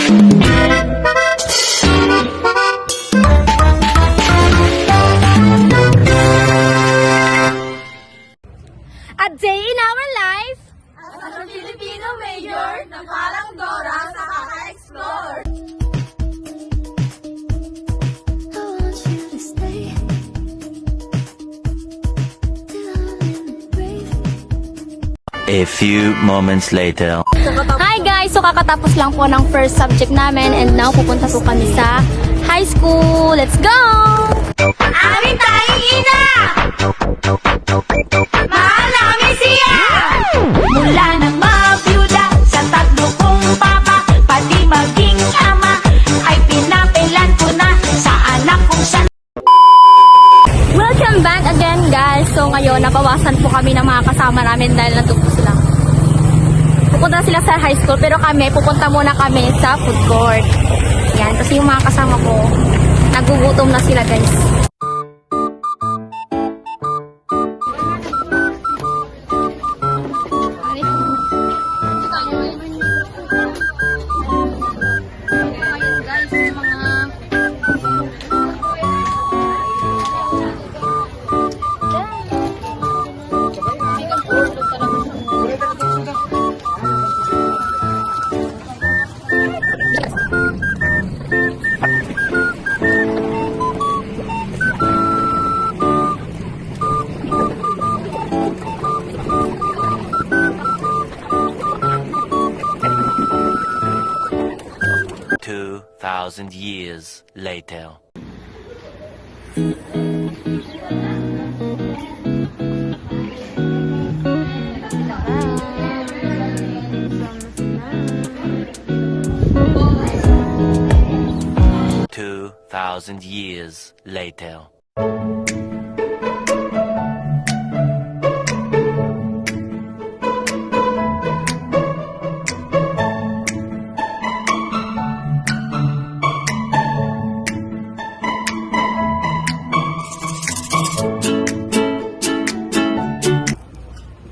A day in our life As a Filipino mayor na parang Dora sa kaka-explore. I want you to stay till I'm in the grave. A few moments later. Hi guys! So kakatapos lang po ng first subject namin and now pupunta po kami sa high school. Let's go! Amin tayong ina! Mahal namin siya! Mula nang mabiyuda sa tatlo kong papa, pati maging ama, ay pinapilan ko na sa anak kong san. Welcome back again guys! So ngayon nabawasan po kami ng mga kasama namin dahil nandun po sila. Pupunta sila sa high school pero kami, pupunta muna kami sa food court. Yan, kasi yung mga kasama ko, nagugutom na sila guys. Thousand years later. Two thousand years later.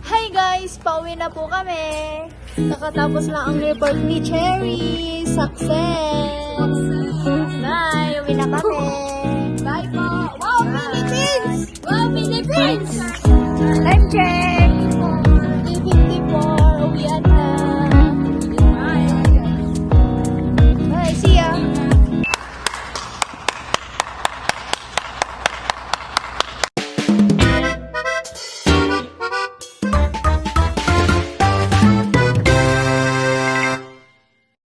Hi guys! Pauwi na po kami. Nakatapos lang ang report ni Cherry. Success! Bye! Uwi na kami. Bye po! Wow, Philippines! Wow, Philippines! Time check!